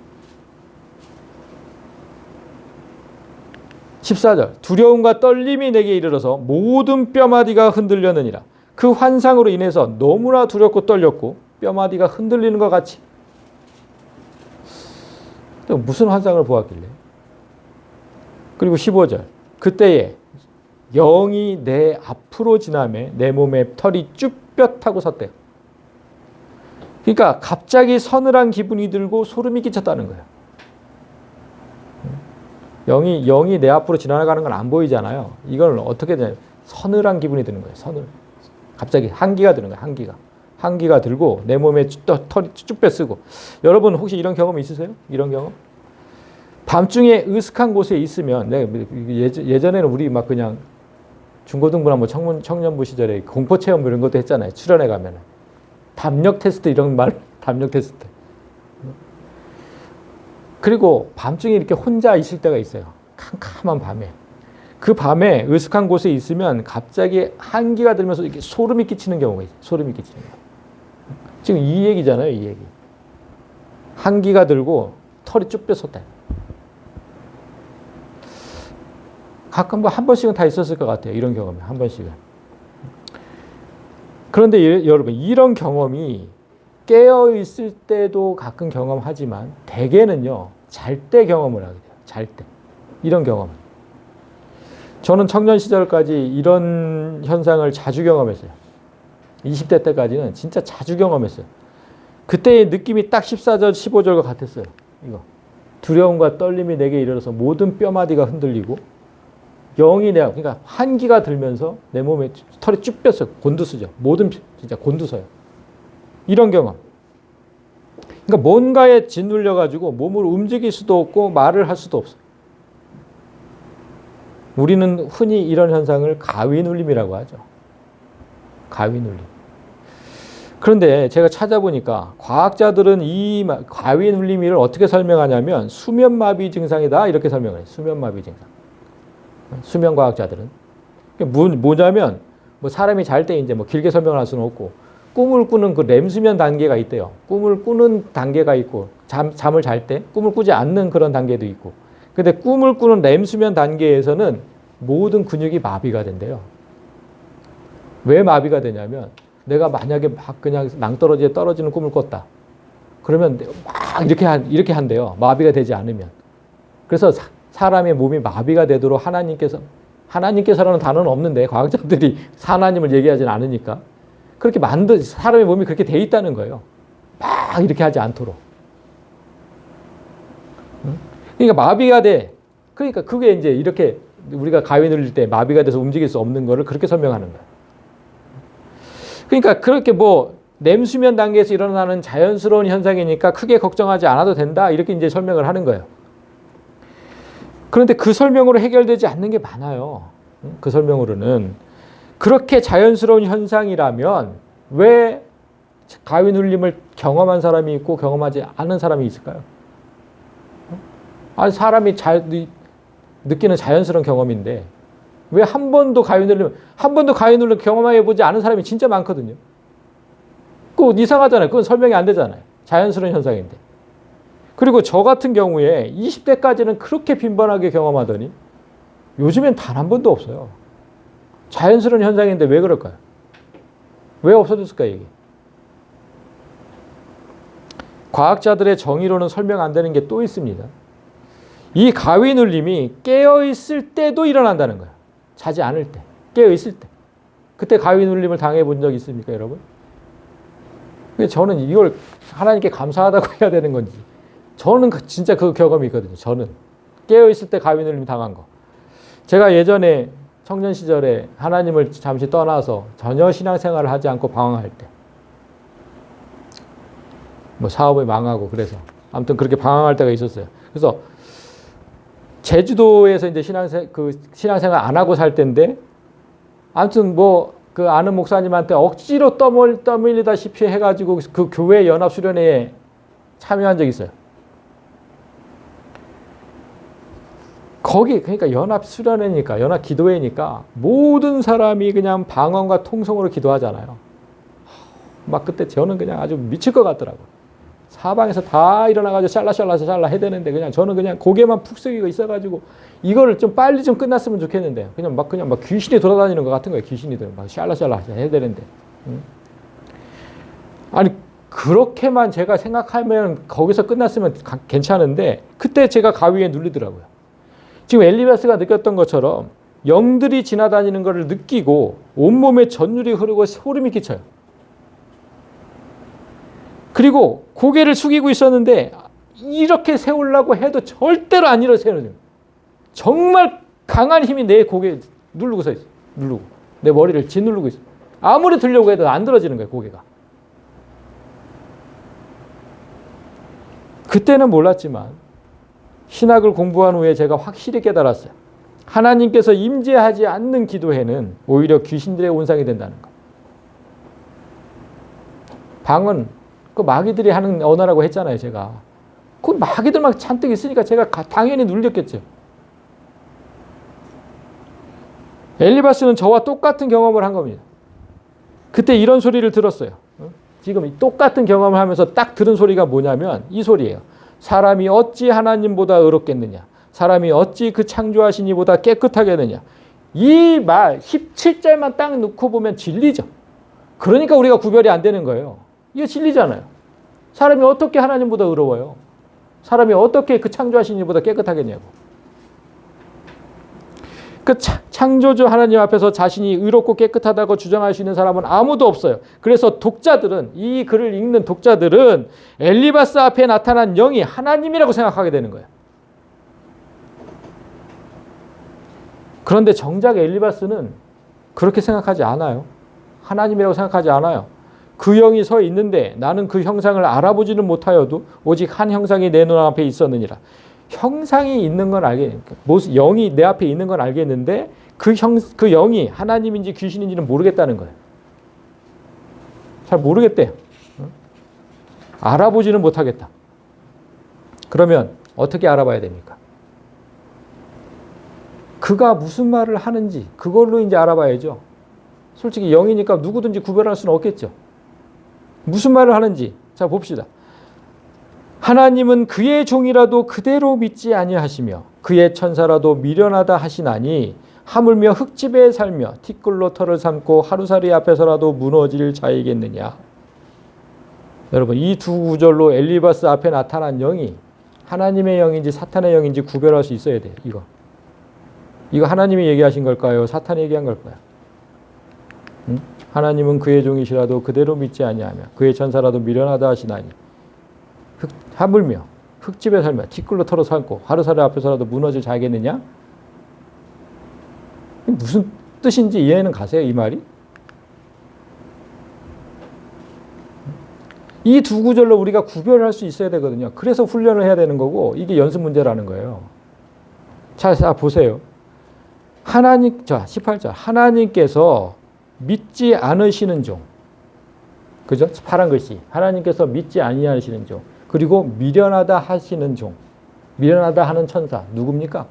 14절 두려움과 떨림이 내게 이르러서 모든 뼈마디가 흔들렸느니라. 그 환상으로 인해서 너무나 두렵고 떨렸고 뼈마디가 흔들리는 것 같이. 또 무슨 환상을 보았길래? 그리고 15절 그때에 영이 내 앞으로 지나매 내 몸에 털이 쭈뼛하고 섰대요. 그러니까 갑자기 서늘한 기분이 들고 소름이 끼쳤다는 거예요. 영이 내 앞으로 지나가는 건 안 보이잖아요. 이걸 어떻게 되냐? 서늘한 기분이 드는 거예요. 갑자기 한기가 드는 거예요. 한기가 들고 내 몸에 털이 쭉 쓰고. 여러분 혹시 이런 경험 있으세요? 이런 경험? 밤중에 으슥한 곳에 있으면 예전에는 우리 막 그냥 중고등부나 뭐 청년부 시절에 공포 체험 이런 것도 했잖아요. 출연해 가면은 담력 테스트 이런 말 담력 테스트. 그리고 밤중에 이렇게 혼자 있을 때가 있어요. 캄캄한 밤에. 그 밤에 으슥한 곳에 있으면 갑자기 한기가 들면서 이렇게 소름이 끼치는 경우가 있어요. 소름이 끼치는 경우. 지금 이 얘기잖아요. 이 얘기. 한기가 들고 털이 쭉 뺏었다. 가끔 한 번씩은 다 있었을 것 같아요. 이런 경험이 한 번씩은. 그런데 여러분 이런 경험이 깨어 있을 때도 가끔 경험하지만 대개는요 잘 때 경험을 하게 돼요. 잘 때 이런 경험. 저는 청년 시절까지 이런 현상을 자주 경험했어요. 20대 때까지는 진짜 자주 경험했어요. 그때의 느낌이 딱 14절 15절과 같았어요. 이거 두려움과 떨림이 내게 이르러서 모든 뼈마디가 흔들리고 영이 그러니까 한기가 들면서 내 몸에 털이 쭉 뺐어요. 곤두서죠. 모든 진짜 곤두서요. 이런 경험. 그러니까 뭔가에 짓눌려 가지고 몸을 움직일 수도 없고 말을 할 수도 없어요. 우리는 흔히 이런 현상을 가위눌림이라고 하죠. 가위눌림. 그런데 제가 찾아보니까 과학자들은 이 가위눌림을 어떻게 설명하냐면 수면마비 증상이다 이렇게 설명을 해요. 수면마비 증상. 수면과학자들은. 뭐냐면 뭐 사람이 잘 때 이제 뭐 길게 설명을 할 수는 없고 꿈을 꾸는 그 렘수면 단계가 있대요. 꿈을 꾸는 단계가 있고 잠을 잘 때 꿈을 꾸지 않는 그런 단계도 있고. 근데 꿈을 꾸는 렘수면 단계에서는 모든 근육이 마비가 된대요. 왜 마비가 되냐면 내가 만약에 막 그냥 낭떠러지에 떨어지는 꿈을 꿨다. 그러면 막 이렇게 한대요. 마비가 되지 않으면. 그래서 사람의 몸이 마비가 되도록 하나님께서라는 단어는 없는데 과학자들이 하나님을 얘기하지는 않으니까 그렇게 사람의 몸이 그렇게 돼 있다는 거예요. 막 이렇게 하지 않도록. 그러니까 마비가 돼. 그러니까 그게 이제 이렇게 우리가 가위 눌릴 때 마비가 돼서 움직일 수 없는 거를 그렇게 설명하는 거예요. 그러니까 그렇게 뭐 렘수면 단계에서 일어나는 자연스러운 현상이니까 크게 걱정하지 않아도 된다. 이렇게 이제 설명을 하는 거예요. 그런데 그 설명으로 해결되지 않는 게 많아요. 그 설명으로는. 그렇게 자연스러운 현상이라면 왜 가위 눌림을 경험한 사람이 있고 경험하지 않은 사람이 있을까요? 아니, 사람이 느끼는 자연스러운 경험인데 왜 한 번도 가위 눌림 경험해 보지 않은 사람이 진짜 많거든요. 그거 이상하잖아요. 그건 설명이 안 되잖아요. 자연스러운 현상인데. 그리고 저 같은 경우에 20대까지는 그렇게 빈번하게 경험하더니 요즘엔 단 한 번도 없어요. 자연스러운 현상인데 왜 그럴까요? 왜 없어졌을까요, 이게? 과학자들의 정의로는 설명 안 되는 게 또 있습니다. 이 가위 눌림이 깨어있을 때도 일어난다는 거예요. 자지 않을 때, 깨어있을 때. 그때 가위 눌림을 당해본 적 있습니까, 여러분? 저는 이걸 하나님께 감사하다고 해야 되는 건지. 저는 진짜 그 경험이 있거든요. 저는 깨어있을 때 가위 눌림 당한 거. 제가 예전에 청년 시절에 하나님을 잠시 떠나서 전혀 신앙생활을 하지 않고 방황할 때, 뭐 사업이 망하고 그래서 아무튼 그렇게 방황할 때가 있었어요. 그래서 제주도에서 이제 신앙생활 안 하고 살 때인데 아무튼 뭐 그 아는 목사님한테 억지로 떠밀리다시피 해가지고 그 교회 연합 수련회에 참여한 적이 있어요. 거기 그러니까 연합 수련회니까 연합 기도회니까 모든 사람이 그냥 방언과 통성으로 기도하잖아요. 막 그때 저는 그냥 아주 미칠 것 같더라고요. 사방에서 다 일어나가지고 샬라 해야 되는데 그냥 저는 그냥 고개만 푹 숙이고 있어가지고 이거를 좀 빨리 좀 끝났으면 좋겠는데 그냥 막 귀신이 돌아다니는 것 같은 거예요. 귀신이들 막 샬라 해야 되는데. 아니 그렇게만 제가 생각하면 거기서 끝났으면 괜찮은데 그때 제가 가위에 눌리더라고요. 지금 엘리바스가 느꼈던 것처럼 영들이 지나다니는 것을 느끼고 온몸에 전율이 흐르고 소름이 끼쳐요. 그리고 고개를 숙이고 있었는데 이렇게 세우려고 해도 절대로 안 일어서는 거예요. 정말 강한 힘이 내 고개에 누르고 서 있어요. 누르고. 내 머리를 짓누르고 있어요. 아무리 들려고 해도 안 들어지는 거예요. 고개가. 그때는 몰랐지만 신학을 공부한 후에 제가 확실히 깨달았어요. 하나님께서 임재하지 않는 기도회는 오히려 귀신들의 온상이 된다는 거. 방언, 그 마귀들이 하는 언어라고 했잖아요, 제가. 그 마귀들만 잔뜩 있으니까 제가 당연히 눌렸겠죠. 엘리바스는 저와 똑같은 경험을 한 겁니다. 그때 이런 소리를 들었어요. 지금 똑같은 경험을 하면서 딱 들은 소리가 뭐냐면 이 소리예요. 사람이 어찌 하나님보다 의롭겠느냐. 사람이 어찌 그 창조하신 이보다 깨끗하겠느냐. 이 말 17절만 딱 놓고 보면 진리죠. 그러니까 우리가 구별이 안 되는 거예요. 이게 진리잖아요. 사람이 어떻게 하나님보다 의로워요? 사람이 어떻게 그 창조하신 이보다 깨끗하겠냐고. 그 창조주 하나님 앞에서 자신이 의롭고 깨끗하다고 주장할 수 있는 사람은 아무도 없어요. 그래서 독자들은 이 글을 읽는 독자들은 엘리바스 앞에 나타난 영이 하나님이라고 생각하게 되는 거예요. 그런데 정작 엘리바스는 그렇게 생각하지 않아요. 하나님이라고 생각하지 않아요. 그 영이 서 있는데 나는 그 형상을 알아보지는 못하여도 오직 한 형상이 내 눈앞에 있었느니라. 형상이 있는 건 알겠는데, 영이 내 앞에 있는 건 알겠는데 그 영이 하나님인지 귀신인지는 모르겠다는 거예요. 잘 모르겠대요. 알아보지는 못하겠다. 그러면 어떻게 알아봐야 됩니까? 그가 무슨 말을 하는지 그걸로 이제 알아봐야죠. 솔직히 영이니까 누구든지 구별할 수는 없겠죠. 무슨 말을 하는지 자 봅시다. 하나님은 그의 종이라도 그대로 믿지 아니하시며 그의 천사라도 미련하다 하시나니 하물며 흙집에 살며 티끌로 털을 삼고 하루살이 앞에서라도 무너질 자이겠느냐. 여러분 이 두 구절로 엘리바스 앞에 나타난 영이 하나님의 영인지 사탄의 영인지 구별할 수 있어야 돼요. 이거 하나님이 얘기하신 걸까요? 사탄이 얘기한 걸까요? 하나님은 그의 종이시라도 그대로 믿지 아니하며 그의 천사라도 미련하다 하시나니 하물며 흙집에 살며 티끌로 털어 삼고 하루살이 앞에서라도 무너질 자겠느냐? 무슨 뜻인지 이해는 가세요? 이 말이? 이 두 구절로 우리가 구별할 수 있어야 되거든요. 그래서 훈련을 해야 되는 거고 이게 연습 문제라는 거예요. 자 보세요. 자 18절 하나님께서 믿지 않으시는 종, 그죠? 파란 글씨. 하나님께서 믿지 아니하시는 종. 그리고 미련하다 하시는 종. 미련하다 하는 천사. 누굽니까?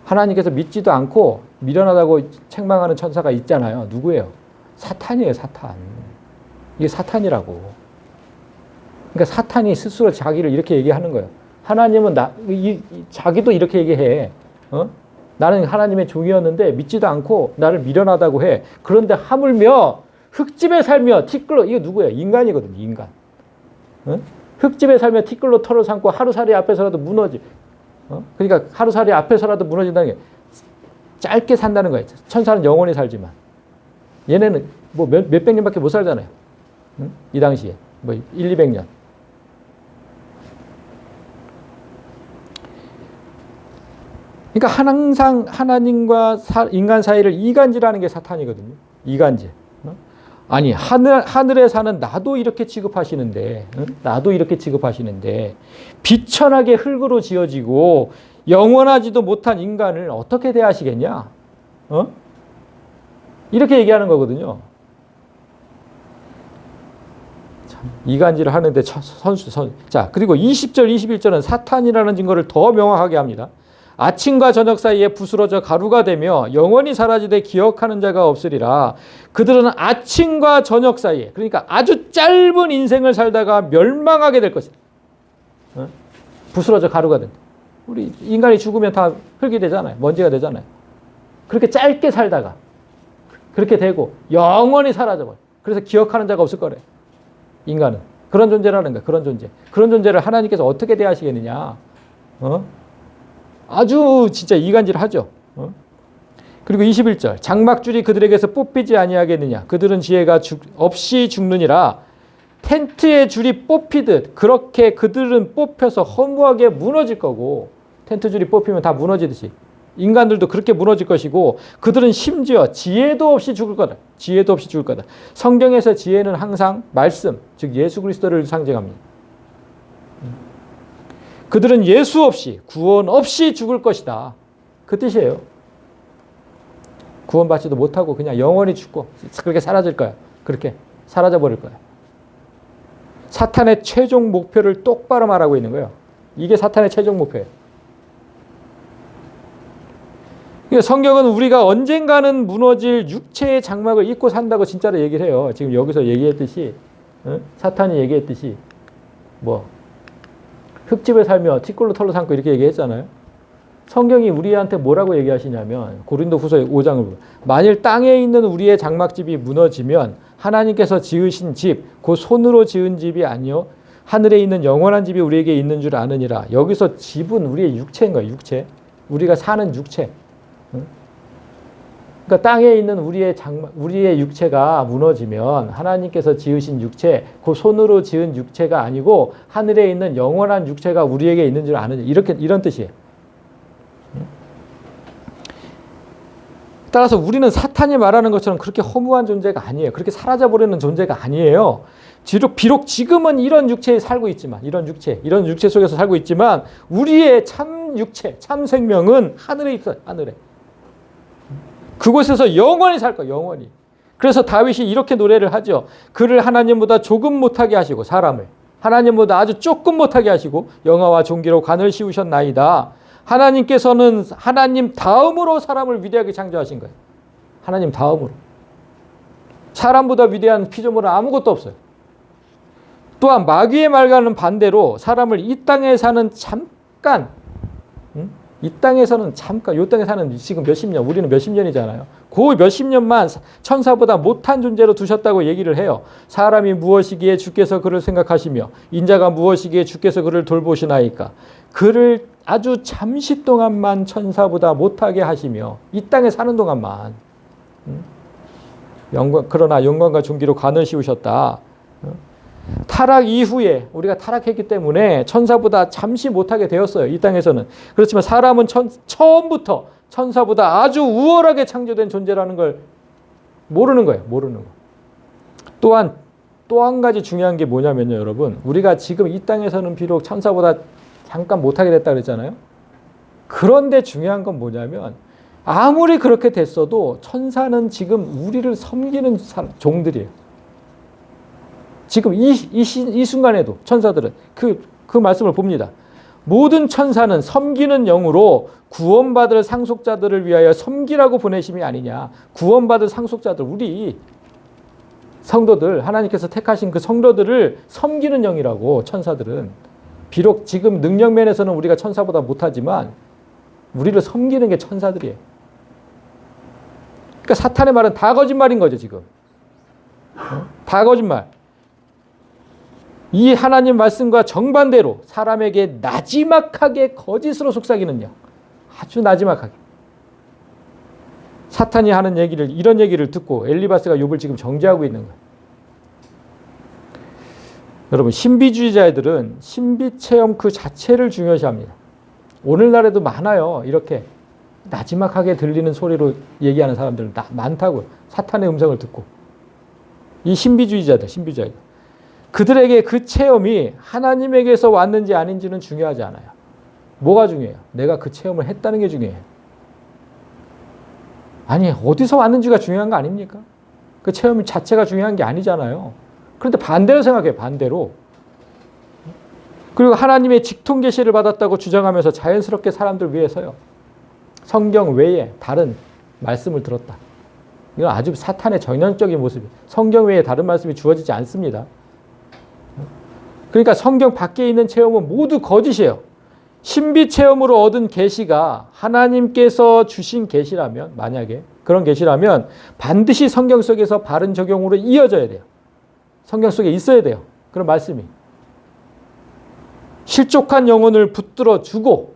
하나님께서 믿지도 않고 미련하다고 책망하는 천사가 있잖아요. 누구예요? 사탄이에요, 사탄. 이게 사탄이라고. 그러니까 사탄이 스스로 자기를 이렇게 얘기하는 거예요. 하나님은 자기도 이렇게 얘기해. 나는 하나님의 종이었는데 믿지도 않고 나를 미련하다고 해. 그런데 하물며 흙집에 살며 티끌로, 이게 누구예요? 인간이거든요, 인간. 흙집에 살며 티끌로 털을 삼고 하루살이 앞에서라도 무너지. 그러니까 하루살이 앞에서라도 무너진다는 게 짧게 산다는 거예요. 천사는 영원히 살지만. 얘네는 뭐 몇백 년밖에 못 살잖아요. 이 당시에. 뭐 1, 200년. 그러니까 항상 하나님과 인간 사이를 이간질하는 게 사탄이거든요. 이간질. 아니 하늘에 사는 나도 이렇게 취급하시는데 나도 이렇게 취급하시는데 비천하게 흙으로 지어지고 영원하지도 못한 인간을 어떻게 대하시겠냐? 이렇게 얘기하는 거거든요. 참, 이간질을 하는데 자, 그리고 20절, 21절은 사탄이라는 증거를 더 명확하게 합니다. 아침과 저녁 사이에 부스러져 가루가 되며 영원히 사라지되 기억하는 자가 없으리라. 그들은 아침과 저녁 사이에, 그러니까 아주 짧은 인생을 살다가 멸망하게 될 것이다. 부스러져 가루가 된다. 우리 인간이 죽으면 다 흙이 되잖아요. 먼지가 되잖아요. 그렇게 짧게 살다가 그렇게 되고 영원히 사라져버려. 그래서 기억하는 자가 없을 거래. 인간은. 그런 존재라는 거야. 그런 존재. 그런 존재를 하나님께서 어떻게 대하시겠느냐. 아주 진짜 이간질을 하죠. 그리고 21절. 장막줄이 그들에게서 뽑히지 아니하겠느냐. 그들은 지혜가 없이 죽느니라. 텐트의 줄이 뽑히듯 그렇게 그들은 뽑혀서 허무하게 무너질 거고, 텐트 줄이 뽑히면 다 무너지듯이 인간들도 그렇게 무너질 것이고, 그들은 심지어 지혜도 없이 죽을 거다. 지혜도 없이 죽을 거다. 성경에서 지혜는 항상 말씀, 즉 예수 그리스도를 상징합니다. 그들은 예수 없이, 구원 없이 죽을 것이다. 그 뜻이에요. 구원받지도 못하고 그냥 영원히 죽고 그렇게 사라질 거야. 그렇게 사라져 버릴 거야. 사탄의 최종 목표를 똑바로 말하고 있는 거예요. 이게 사탄의 최종 목표예요. 성경은 우리가 언젠가는 무너질 육체의 장막을 입고 산다고 진짜로 얘기를 해요. 지금 여기서 얘기했듯이, 사탄이 얘기했듯이, 흙집에 살며 티끌로 털로 삼고 이렇게 얘기했잖아요. 성경이 우리한테 뭐라고 얘기하시냐면, 고린도후서 5장을 보면, 만일 땅에 있는 우리의 장막집이 무너지면 하나님께서 지으신 집, 그 손으로 지은 집이 아니요 하늘에 있는 영원한 집이 우리에게 있는 줄 아느니라. 여기서 집은 우리의 육체인 거예요. 육체. 우리가 사는 육체. 그러니까 땅에 있는 우리의 육체가 무너지면 하나님께서 지으신 육체, 그 손으로 지은 육체가 아니고 하늘에 있는 영원한 육체가 우리에게 있는 줄 아느냐. 이런 뜻이에요. 따라서 우리는 사탄이 말하는 것처럼 그렇게 허무한 존재가 아니에요. 그렇게 사라져버리는 존재가 아니에요. 비록 지금은 이런 육체에 살고 있지만, 이런 육체 속에서 살고 있지만, 우리의 참 육체, 참 생명은 하늘에 있어요. 하늘에. 그곳에서 영원히 살 거예요. 영원히. 그래서 다윗이 이렇게 노래를 하죠. 그를 하나님보다 조금 못하게 하시고, 사람을 하나님보다 아주 조금 못하게 하시고 영화와 존귀로 관을 씌우셨나이다. 하나님께서는 하나님 다음으로 사람을 위대하게 창조하신 거예요. 하나님 다음으로. 사람보다 위대한 피조물은 아무것도 없어요. 또한 마귀의 말과는 반대로 사람을 이 땅에 사는 잠깐, 이 땅에서는 잠깐, 이 땅에 사는 지금 몇십 년, 우리는 몇십 년이잖아요. 그 몇십 년만 천사보다 못한 존재로 두셨다고 얘기를 해요. 사람이 무엇이기에 주께서 그를 생각하시며 인자가 무엇이기에 주께서 그를 돌보시나이까. 그를 아주 잠시 동안만 천사보다 못하게 하시며 이 땅에 사는 동안만 그러나 영광과 존귀로 관을 씌우셨다. 타락 이후에 우리가 타락했기 때문에 천사보다 잠시 못하게 되었어요. 이 땅에서는. 그렇지만 사람은 처음부터 천사보다 아주 우월하게 창조된 존재라는 걸 모르는 거예요. 모르는 거. 또한 또 한 가지 중요한 게 뭐냐면요, 여러분. 우리가 지금 이 땅에서는 비록 천사보다 잠깐 못하게 됐다 그랬잖아요. 그런데 중요한 건 뭐냐면 아무리 그렇게 됐어도 천사는 지금 우리를 섬기는 종들이에요. 지금 이 순간에도 천사들은 그 말씀을 봅니다. 모든 천사는 섬기는 영으로 구원받을 상속자들을 위하여 섬기라고 보내심이 아니냐. 구원받을 상속자들, 우리 성도들, 하나님께서 택하신 그 성도들을 섬기는 영이라고. 천사들은 비록 지금 능력면에서는 우리가 천사보다 못하지만 우리를 섬기는 게 천사들이에요. 그러니까 사탄의 말은 다 거짓말인 거죠. 지금 다 거짓말. 이 하나님 말씀과 정반대로 사람에게 나지막하게 거짓으로 속삭이는 영. 아주 나지막하게. 사탄이 하는 이런 얘기를 듣고 엘리바스가 욥을 지금 정죄하고 있는 거예요. 여러분, 신비주의자들은 신비 체험 그 자체를 중요시합니다. 오늘날에도 많아요. 이렇게 나지막하게 들리는 소리로 얘기하는 사람들은 많다고요. 사탄의 음성을 듣고. 이 신비주의자들. 그들에게 그 체험이 하나님에게서 왔는지 아닌지는 중요하지 않아요. 뭐가 중요해요? 내가 그 체험을 했다는 게 중요해요. 아니, 어디서 왔는지가 중요한 거 아닙니까? 그 체험 자체가 중요한 게 아니잖아요. 그런데 반대로 생각해요. 반대로. 그리고 하나님의 직통 계시를 받았다고 주장하면서 자연스럽게 사람들 위해서요. 성경 외에 다른 말씀을 들었다. 이건 아주 사탄의 전형적인 모습이에요. 성경 외에 다른 말씀이 주어지지 않습니다. 그러니까 성경 밖에 있는 체험은 모두 거짓이에요. 신비 체험으로 얻은 계시가 하나님께서 주신 계시라면, 만약에 그런 계시라면 반드시 성경 속에서 바른 적용으로 이어져야 돼요. 성경 속에 있어야 돼요. 그런 말씀이. 실족한 영혼을 붙들어 주고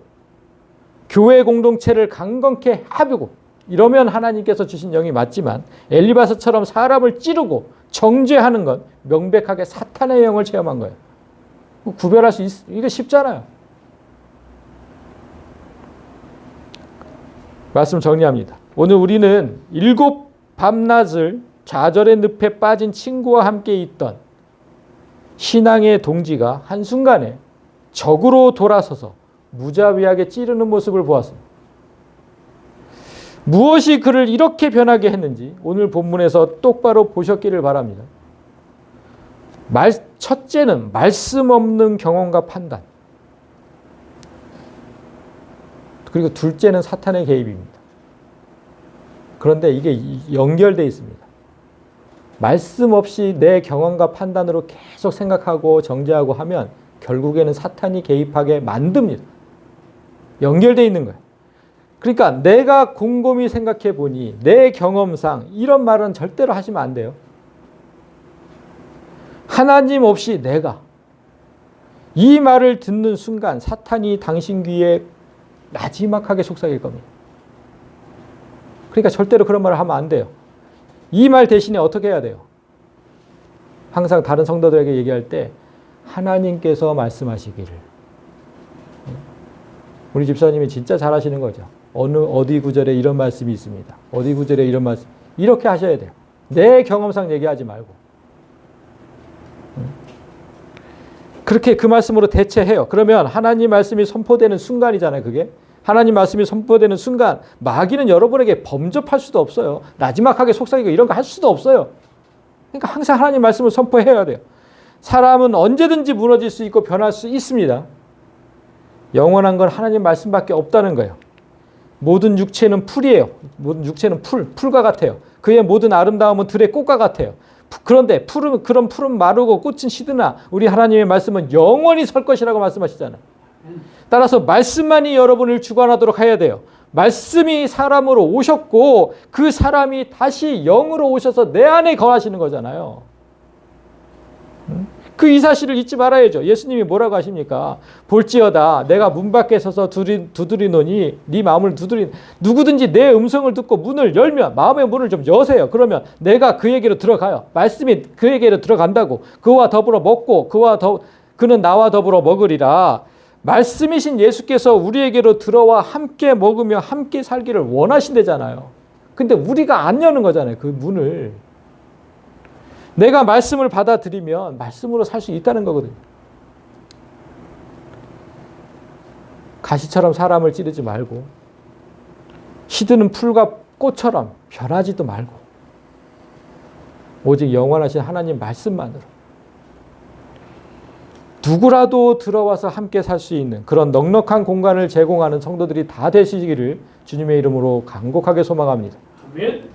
교회 공동체를 강건케 하고 이러면 하나님께서 주신 영이 맞지만 엘리바스처럼 사람을 찌르고 정죄하는 건 명백하게 사탄의 영을 체험한 거예요. 구별할 수 이게 쉽잖아요. 말씀 정리합니다. 오늘 우리는 7 밤낮을 좌절의 늪에 빠진 친구와 함께 있던 신앙의 동지가 한순간에 적으로 돌아서서 무자비하게 찌르는 모습을 보았습니다. 무엇이 그를 이렇게 변하게 했는지 오늘 본문에서 똑바로 보셨기를 바랍니다. 첫째는 말씀 없는 경험과 판단. 그리고 둘째는 사탄의 개입입니다. 그런데 이게 연결되어 있습니다. 말씀 없이 내 경험과 판단으로 계속 생각하고 정죄하고 하면 결국에는 사탄이 개입하게 만듭니다. 연결되어 있는 거예요. 그러니까 내가 곰곰이 생각해 보니 내 경험상 이런 말은 절대로 하시면 안 돼요. 하나님 없이 내가 이 말을 듣는 순간 사탄이 당신 귀에 나지막하게 속삭일 겁니다. 그러니까 절대로 그런 말을 하면 안 돼요. 이 말 대신에 어떻게 해야 돼요? 항상 다른 성도들에게 얘기할 때 하나님께서 말씀하시기를. 우리 집사님이 진짜 잘하시는 거죠. 어디 구절에 이런 말씀이 있습니다. 어디 구절에 이런 말씀. 이렇게 하셔야 돼요. 내 경험상 얘기하지 말고. 그렇게 그 말씀으로 대체해요. 그러면 하나님 말씀이 선포되는 순간이잖아요. 그게. 하나님 말씀이 선포되는 순간 마귀는 여러분에게 범접할 수도 없어요. 나지막하게 속삭이고 이런 거 할 수도 없어요. 그러니까 항상 하나님 말씀을 선포해야 돼요. 사람은 언제든지 무너질 수 있고 변할 수 있습니다. 영원한 건 하나님 말씀밖에 없다는 거예요. 모든 육체는 풀이에요. 모든 육체는 풀과 같아요. 그의 모든 아름다움은 들의 꽃과 같아요. 그런데 그런 풀은 마르고 꽃은 시드나 우리 하나님의 말씀은 영원히 설 것이라고 말씀하시잖아요. 따라서 말씀만이 여러분을 주관하도록 해야 돼요. 말씀이 사람으로 오셨고 그 사람이 다시 영으로 오셔서 내 안에 거하시는 거잖아요. 그 이 사실을 잊지 말아야죠. 예수님이 뭐라고 하십니까? 볼지어다 내가 문 밖에 서서 두드리노니 네 마음을 누구든지 내 음성을 듣고 문을 열면 마음의 문을 좀 여세요. 그러면 내가 그에게로 들어가요. 말씀이 그에게로 들어간다고. 그와 더불어 먹고 그는 나와 더불어 먹으리라. 말씀이신 예수께서 우리에게로 들어와 함께 먹으며 함께 살기를 원하신대잖아요. 근데 우리가 안 여는 거잖아요. 그 문을. 내가 말씀을 받아들이면 말씀으로 살 수 있다는 거거든요. 가시처럼 사람을 찌르지 말고 시드는 풀과 꽃처럼 변하지도 말고 오직 영원하신 하나님 말씀만으로 누구라도 들어와서 함께 살 수 있는 그런 넉넉한 공간을 제공하는 성도들이 다 되시기를 주님의 이름으로 간곡하게 소망합니다. 아멘.